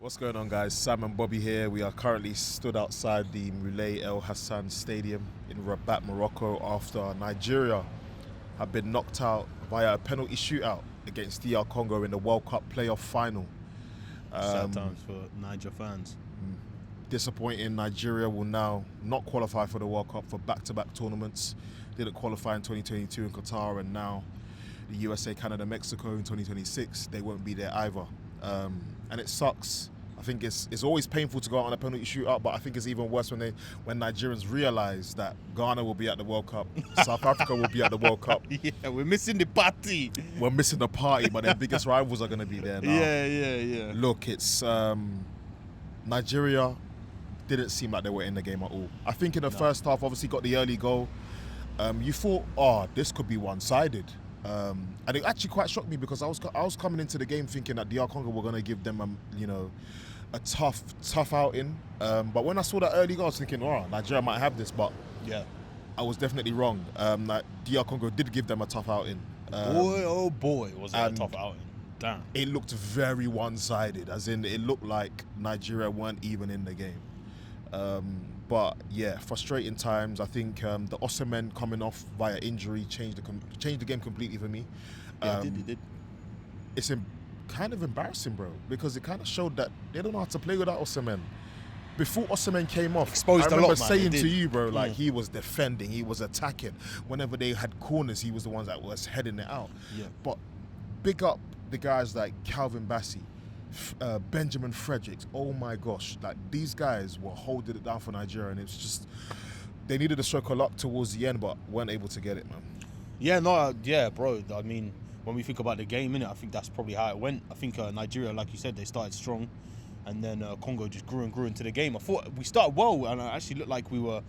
What's going on, guys? Sam and Bobby here. We are currently stood outside the Moulay El Hassan Stadium in Rabat, Morocco, after Nigeria have been knocked out via a penalty shootout against DR Congo in the World Cup Playoff final. Sad times for Niger fans. Disappointing. Nigeria will now not qualify for the World Cup for back-to-back tournaments. Didn't qualify in 2022 in Qatar, and now the USA, Canada, Mexico in 2026. They won't be there either. And it sucks. I think it's always painful to go out on a penalty shootout, but I think it's even worse when Nigerians realise that Ghana will be at the World Cup, South Africa will be at the World Cup. Yeah, we're missing the party. We're missing the party, but their biggest rivals are going to be there now. Yeah. Look, it's Nigeria didn't seem like they were in the game at all. I think in the first half, obviously got the early goal. You thought, this could be one-sided. And it actually quite shocked me because I was coming into the game thinking that DR Congo were going to give them a tough outing. But when I saw that early goal, I was thinking, Nigeria might have this, but Yeah. I was definitely wrong. DR Congo did give them a tough outing. Boy, was that a tough outing. Damn. It looked very one-sided, as in it looked like Nigeria weren't even in the game. But yeah, frustrating times. I think the Osimhen coming off via injury changed the game completely for me. It did. It's kind of embarrassing, bro, because it kind of showed that they don't know how to play without Osimhen. Before Osimhen came off, Exposed I a lot, remember man. saying to you, bro, like he was defending, he was attacking. Whenever they had corners, he was the ones that was heading it out. Yeah. But big up the guys like Calvin Bassey, Benjamin Fredericks. Oh my gosh, like these guys were holding it down for Nigeria, and it's just they needed a stroke of luck towards the end, but weren't able to get it, man. Yeah, bro. I mean, when we think about the game, innit, I think that's probably how it went. I think Nigeria, like you said, they started strong, and then Congo just grew and grew into the game. I thought we started well, and it actually looked like we were,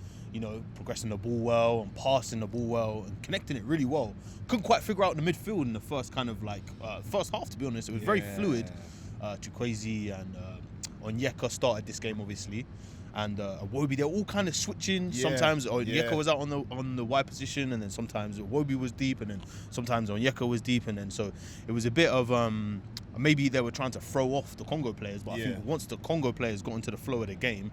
progressing the ball well and passing the ball well and connecting it really well. Couldn't quite figure out the midfield in the first first half, to be honest. It was very fluid. Chukwueze and Onyeka started this game, obviously, and Iwobi, they're all kind of switching. Sometimes Onyeka was out on the wide position, and then sometimes Iwobi was deep, and then sometimes Onyeka was deep, and then so it was a bit of maybe they were trying to throw off the Congo players, but I think once the Congo players got into the flow of the game,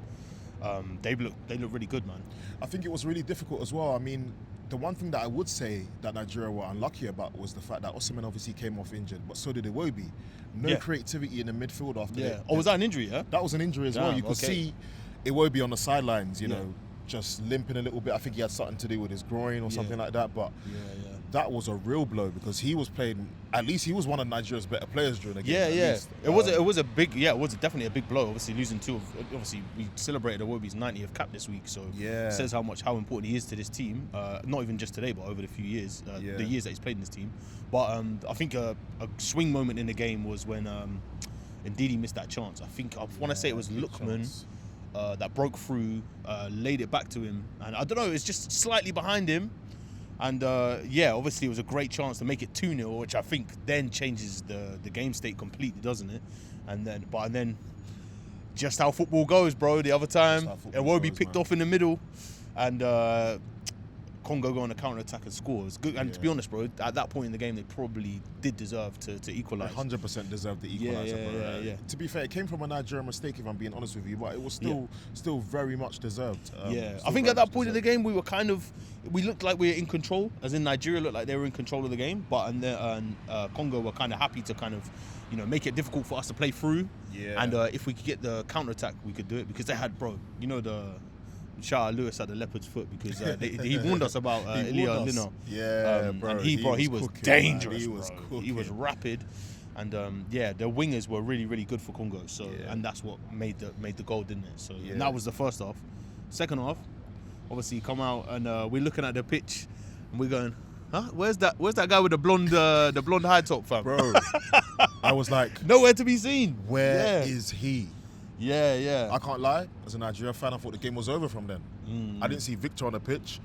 they look really good, man. I think it was really difficult as well. I mean, the one thing that I would say that Nigeria were unlucky about was the fact that Osimhen obviously came off injured, but so did Iwobi. No creativity in the midfield after that. Was that an injury, yeah? That was an injury as well. You could see Iwobi on the sidelines, just limping a little bit. I think he had something to do with his groin or something like that, but that was a real blow because he was playing, at least he was one of Nigeria's better players during the game. It was definitely a big blow. Obviously losing obviously we celebrated Iwobi's 90th cap this week, so it says how important he is to this team. Not even just today, but over the few years, the years that he's played in this team. But I think a swing moment in the game was when Ndidi missed that chance. I want to say it was Lookman that broke through, laid it back to him, and I don't know, it's just slightly behind him. And obviously it was a great chance to make it 2-0, which I think then changes the game state completely, doesn't it? And then just how football goes, bro. The other time, Iwobi picked off in the middle, and Congo go on a counter-attack and score. It was good. And to be honest, bro, at that point in the game, they probably did deserve to equalise. 100% deserved the equaliser. Yeah. To be fair, it came from a Nigerian mistake, if I'm being honest with you, but it was still very much deserved. I think at that point in the game, we looked like we were in control, as in Nigeria looked like they were in control of the game, but Congo were kind of happy to kind of, make it difficult for us to play through. Yeah. And if we could get the counter-attack, we could do it, because they had, bro, shout out Lewis at the Leopard's Foot, because he warned us about Ilya Lino. Yeah, bro. And he was cooking, dangerous, man. He was rapid. And the wingers were really, really good for Congo. So and that's what made the goal, didn't it? So and that was the first half. Second half, obviously come out and we're looking at the pitch and we're going, huh? Where's that guy with the blonde high top, fam? Bro, I was like, nowhere to be seen. Where is he? Yeah. I can't lie. As a Nigeria fan, I thought the game was over from then. I didn't see Victor on the pitch.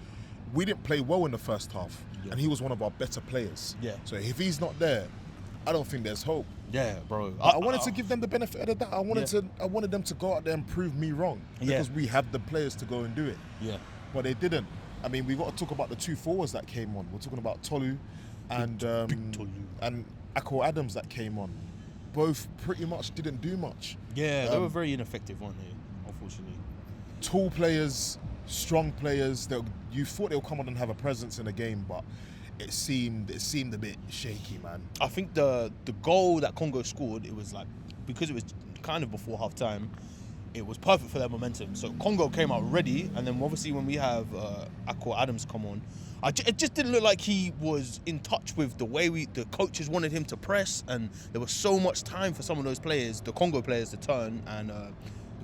We didn't play well in the first half, and he was one of our better players. Yeah. So if he's not there, I don't think there's hope. Yeah, bro. I wanted to give them the benefit of the doubt. I wanted them to go out there and prove me wrong, because we had the players to go and do it. Yeah. But they didn't. I mean, we got to talk about the two forwards that came on. We're talking about Tolu and Akko Adams that came on. both pretty much didn't do much. Yeah, they were very ineffective, weren't they? Unfortunately. Tall players, strong players. You thought they'll come on and have a presence in the game, but it seemed a bit shaky, man. I think the goal that Congo scored, it was like, because it was kind of before half time, it was perfect for their momentum. So Congo came out ready, and then obviously when we have Akko Adams come on, it just didn't look like he was in touch with the way the coaches wanted him to press, and there was so much time for some of those players, the Congo players, to turn and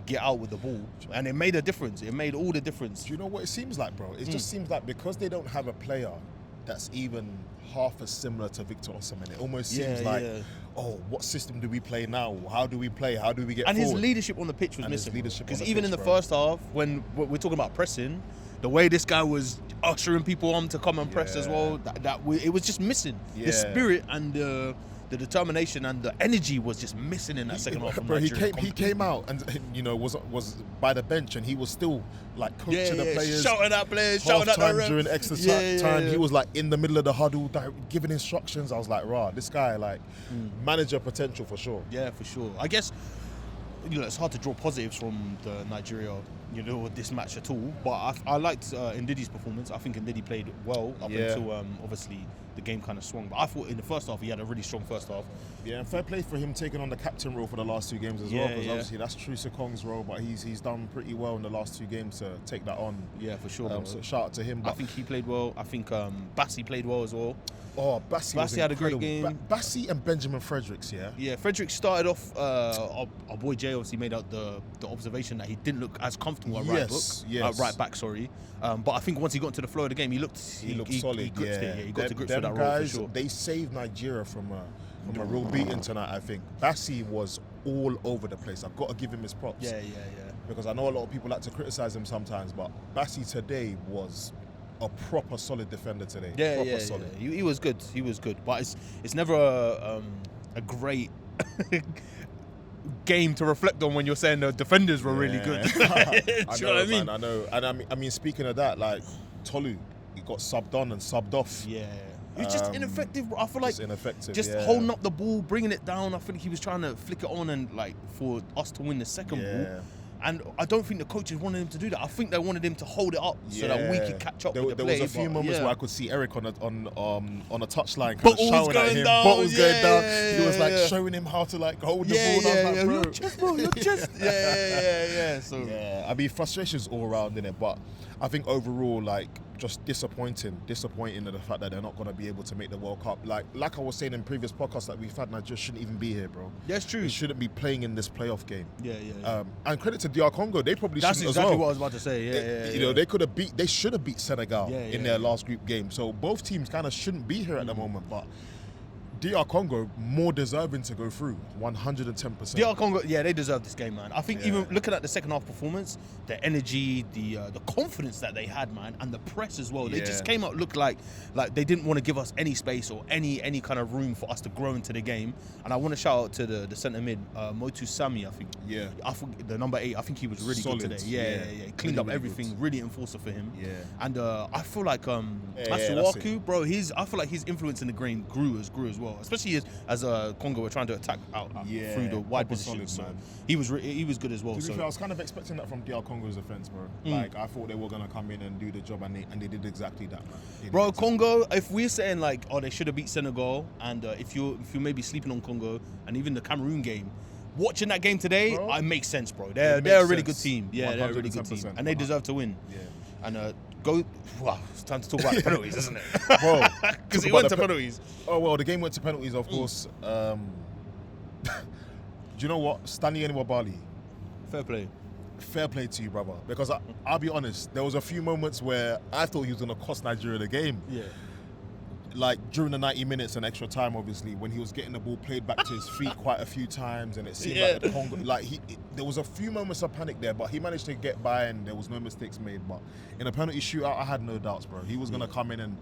get out with the ball, and it made a difference. It made all the difference. Do you know what it seems like, bro? It just seems like because they don't have a player that's even half as similar to Victor Osimhen, it almost seems like, oh, what system do we play now? How do we play? How do we get forward? His leadership on the pitch was missing. Because even in the first half, when we're talking about pressing, the way this guy was ushering people on to come and press as well, it was just missing. The spirit and the determination and the energy was just missing in that second half. Bro, he came out and was by the bench, and he was still like coaching the players, shouting at players, shouting at the ref. During extra time. He was like in the middle of the huddle, giving instructions. I was like, rah, this guy like manager potential for sure. Yeah, for sure. I guess it's hard to draw positives from the Nigeria, this match at all. But I liked Ndidi's performance. I think Ndidi played well up until obviously the game kind of swung. But I thought in the first half he had a really strong first half. Yeah, and fair play for him taking on the captain role for the last two games as well. Because obviously that's Trusa Kong's role, but he's done pretty well in the last two games to take that on. Yeah, for sure. So shout out to him. I think he played well. I think Bassi played well as well. Oh, Bassi had a great game. Bassi and Benjamin Fredericks, Yeah, Fredericks started off, our boy Jay obviously made out the observation that he didn't look as comfortable at right back, but I think once he got into the flow of the game, he looked solid. He gripped it. He got to grips with that role for sure. They saved Nigeria from a real beating tonight, I think. Bassi was all over the place. I've got to give him his props. Yeah. Because I know a lot of people like to criticize him sometimes, but Bassi today was a proper solid defender today. Solid. He was good. But it's never a great game to reflect on when you're saying the defenders were really good. Do you know what I mean? Man, I know. And I mean, speaking of that, like Tolu, he got subbed on and subbed off. Yeah. He was just ineffective. I feel like just holding up the ball, bringing it down. I think he was trying to flick it on and like for us to win the second ball. And I don't think the coaches wanted him to do that. I think they wanted him to hold it up so that we could catch up with the play. There was a few moments where I could see Eric on a touchline, kind of shouting at him. Bottles going down. He was like showing him how to like hold the ball. I was like, bro, your chest, bro, your chest. Yeah. So I mean, frustration's all around in it, but I think overall, like, just disappointing in the fact that they're not going to be able to make the World Cup. Like I was saying in previous podcasts that we've had, Nigeria shouldn't even be here, bro. That's true. They shouldn't be playing in this playoff game. Yeah. And credit to DR Congo, they probably shouldn't as well. That's exactly what I was about to say. They should have beat Senegal in their last group game. So both teams kind of shouldn't be here at the moment, but DR Congo more deserving to go through, 110%. DR Congo, they deserve this game, man. I think even looking at the second half performance, the energy, the confidence that they had, man, and the press as well. They just came out, looked like they didn't want to give us any space or any kind of room for us to grow into the game. And I want to shout out to the centre mid, Motu Sami, I think. Yeah. I think the number 8, I think he was really good today. Yeah. He cleaned up everything, good. Really enforcer for him. Yeah. And I feel like Masuaku, bro, I feel like his influence in the game grew as well. Especially as Congo were trying to attack out through the wide position. So he was good as well. To be fair, I was kind of expecting that from DR Congo's defense, bro. Like I thought they were gonna come in and do the job, and they did exactly that, man. Bro, Congo. If we're saying like, they should have beat Senegal, and if you're maybe sleeping on Congo, and even the Cameroon game, watching that game today, it makes sense, bro. They're a really good team. Yeah, they're a really good team, and they deserve to win. Yeah. And it's time to talk about the penalties, isn't it? Bro, because it went to penalties. Oh, well, the game went to penalties, of course. Do you know what? Stanley Nwabali. Fair play to you, brother. Because I'll be honest, there was a few moments where I thought he was going to cost Nigeria the game. Yeah. Like during the 90 minutes and extra time, obviously, when he was getting the ball played back to his feet quite a few times, and it seemed like the Congo, there was a few moments of panic there, but he managed to get by and there was no mistakes made. But in a penalty shootout, I had no doubts, bro. He was going to come in, and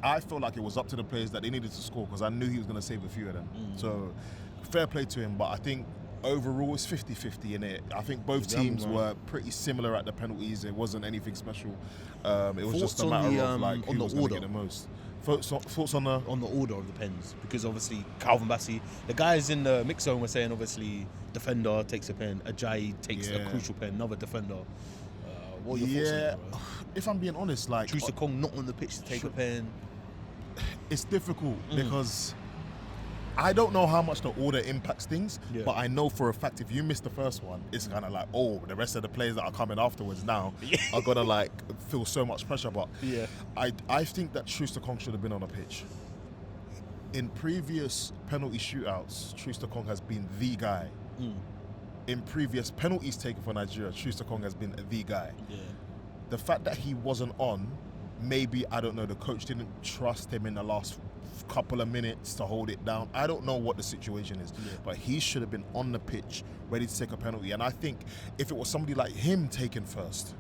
I felt like it was up to the players that they needed to score, because I knew he was going to save a few of them. So fair play to him, but I think overall it's 50-50 in it. I think both teams were pretty similar at the penalties. It wasn't anything special. It was just a matter of like who was going to get the most. Thoughts on the order of the pens, because obviously Calvin Bassey, the guys in the mix zone were saying obviously defender takes a pen, Ajayi takes a crucial pen, another defender. What are your thoughts on that, bro? If I'm being honest, like Troost-Ekong not on the pitch to take a pen. It's difficult because I don't know how much the order impacts things, but I know for a fact if you miss the first one, it's kind of like, oh, the rest of the players that are coming afterwards now are gonna like feel so much pressure. But I think that Troost-Ekong should have been on a pitch. In previous penalty shootouts, Troost-Ekong has been the guy. In previous penalties taken for Nigeria, Troost-Ekong has been the guy. The fact that he wasn't on, maybe, I don't know, the coach didn't trust him in the last couple of minutes to hold it down. I don't know what the situation is, but he should have been on the pitch ready to take a penalty. And I think if it was somebody like him taken first,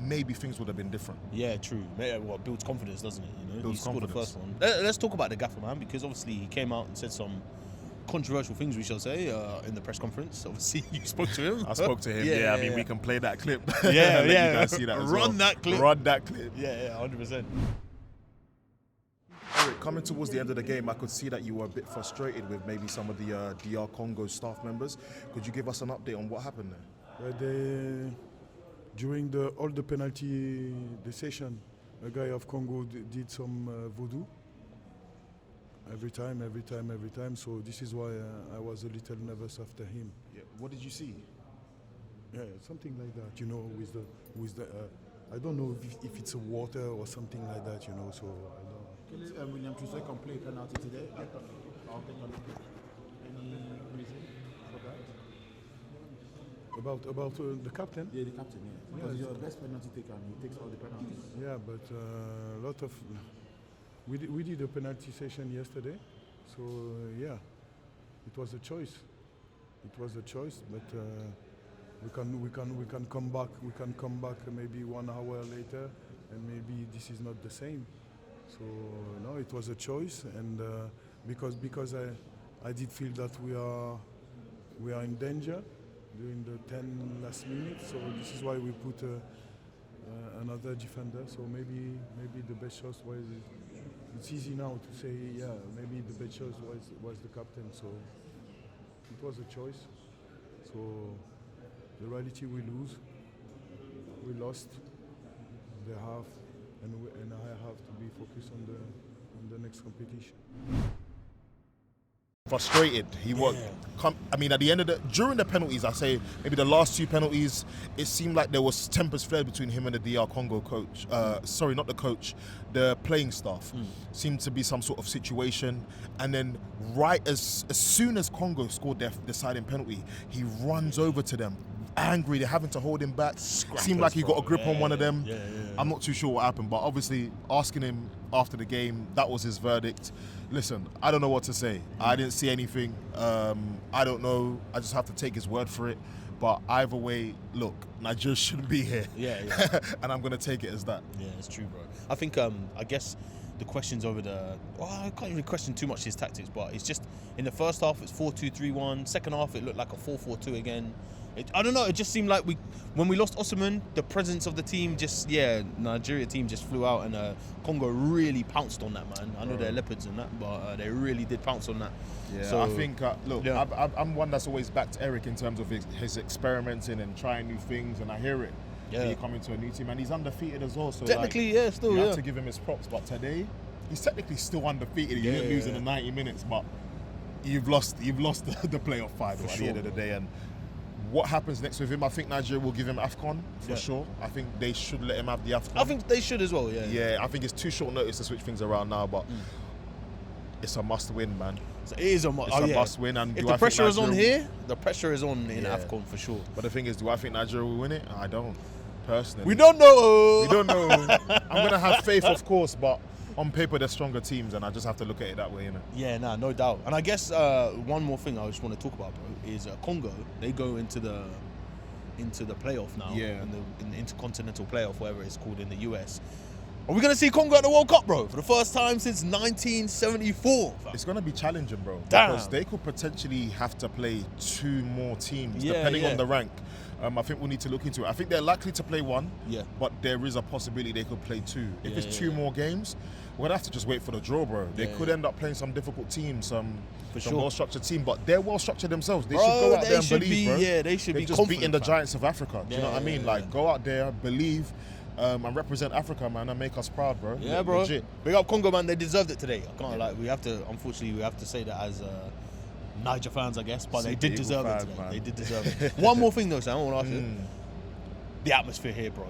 maybe things would have been different. Yeah, true. Well, builds confidence, doesn't it? You know, builds he scored confidence. The first one. Let's talk about the gaffer, man, because obviously he came out and said some controversial things, we shall say, in the press conference. Obviously, you spoke to him. I spoke to him. I mean, we can play that clip. You guys see that as Run that clip. Run that clip. Yeah, 100%. Eric, coming towards the end of the game, I could see that you were a bit frustrated with maybe some of the DR Congo staff members. Could you give us an update on what happened there? During all the penalty session, a guy of Congo did some voodoo. Every time. So this is why I was a little nervous after him. Yeah. What did you see? Yeah, something like that. You know, with the I don't know if it's a water or something like that. You know, so I don't. William Troost-Ekong play penalty today. Any reason for that? About the captain? Yeah, the captain. Yeah, because he's the best penalty taker. He takes all the penalties. Yeah, but a lot of. We did a penalty session yesterday, so it was a choice. But we can come back. We can come back maybe 1 hour later, and maybe this is not the same. So no, it was a choice, and because I did feel that we are in danger during the 10 last minutes. So this is why we put another defender. So maybe the best choice was. It's easy now to say, maybe the best choice was the captain. So it was a choice. So the reality, we lost. They have, and I have to be focused on the next competition. Frustrated. He was. I mean, at the end of during the penalties, I say maybe the last 2 penalties, it seemed like there was tempers flared between him and the DR Congo coach. Sorry, not the coach, the playing staff. Seemed to be some sort of situation, and then right as soon as Congo scored their deciding penalty, he runs over to them, angry. They're having to hold him back. Seemed like he got a grip on one of them. I'm not too sure what happened, but obviously asking him after the game, that was his verdict. Listen, I don't know what to say. I didn't see anything. I don't know. I just have to take his word for it. But either way, look, Nigeria shouldn't be here. And I'm going to take it as that. Yeah, it's true, bro. I think, I guess the questions over I can't really question too much his tactics, but it's just, in the first half, it's 4-2-3-1. Second half, it looked like a 4-4-2 again. I don't know, it just seemed like when we lost Osimhen, the presence of the team Nigeria team just flew out, and Congo really pounced on that, man. I know they're leopards and that, but they really did pounce on that. Yeah, so I think, I'm one that's always backed Eric in terms of his experimenting and trying new things, and I hear it. Yeah. He coming to a new team, and he's undefeated as well. So technically, you have to give him his props. But today, he's technically still undefeated. He didn't lose in the 90 minutes, but you've lost the playoff final at the end of the day. And what happens next with him? I think Nigeria will give him AFCON for sure. I think they should let him have the AFCON. I think they should as well. Yeah, I think it's too short notice to switch things around now, but it's a must-win, man. So it is a must-win. And if the pressure is on here, the pressure is on in AFCON for sure. But the thing is, do I think Nigeria will win it? I don't, personally. We don't know. I'm going to have faith, of course, but on paper, they're stronger teams, and I just have to look at it that way, innit? Yeah, no doubt. And I guess one more thing I just want to talk about, bro, is Congo. They go into the playoff now, in the intercontinental playoff, whatever it's called in the US. Are we going to see Congo at the World Cup, bro? For the first time since 1974. It's going to be challenging, bro. Damn. Because they could potentially have to play 2 more teams, depending on the rank. I think we'll need to look into it. I think they're likely to play 1, but there is a possibility they could play 2. If it's 2 more games, we'll have to just wait for the draw, bro. They could end up playing some difficult teams, some well-structured team, but they're well-structured themselves. They should go out there and believe, bro. Yeah, they should be just beating the giants of Africa. Do you know what I mean? Yeah. Like, go out there, believe, and represent Africa, man, and make us proud, bro. Yeah, bro. Legit. Big up Congo, man. They deserved it today. I can't unfortunately, we have to say that as Niger fans, I guess, but they did deserve it today. Man. They did deserve it. One more thing, though, Sam, I want to ask you. The atmosphere here, bro.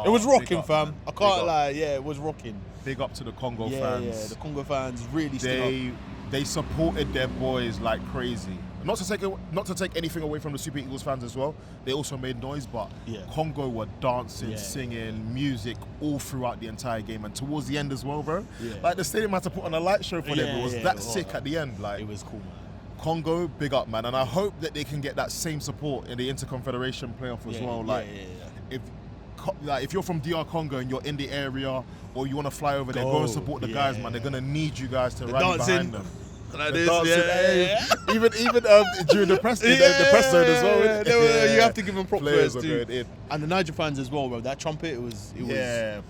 It was rocking, fam. Man. I can't lie. Yeah, it was rocking. Big up to the Congo fans. Yeah, the Congo fans really stood up. They supported their boys like crazy. Not to take anything away from the Super Eagles fans as well. They also made noise, but Congo were dancing, singing, music all throughout the entire game, and towards the end as well, bro. Like the stadium had to put on a light show for them. It was that sick at the end. Like it was cool, man. Congo, big up, man, and I hope that they can get that same support in the Interconfederation playoff as well. Like, if you're from DR Congo and you're in the area or you want to fly over there, go and support the guys, man. They're gonna need you guys to rally behind them. Like Even during the press, the press zone as well. You have to give them props. Players are going in. And the Niger fans as well, bro. That trumpet, it was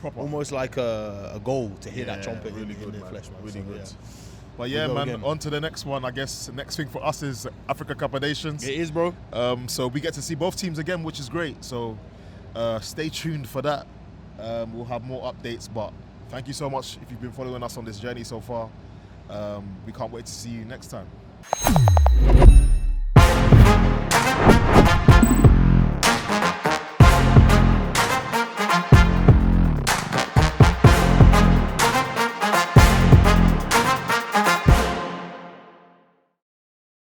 proper. Almost like a goal to hear that trumpet really in good, the man. flesh, man. Really So, good. But yeah, man, again. On to the next one. I guess the next thing for us is Africa Cup of Nations. It is, bro. So we get to see both teams again, which is great. So stay tuned for that. We'll have more updates, but thank you so much if you've been following us on this journey so far. We can't wait to see you next time.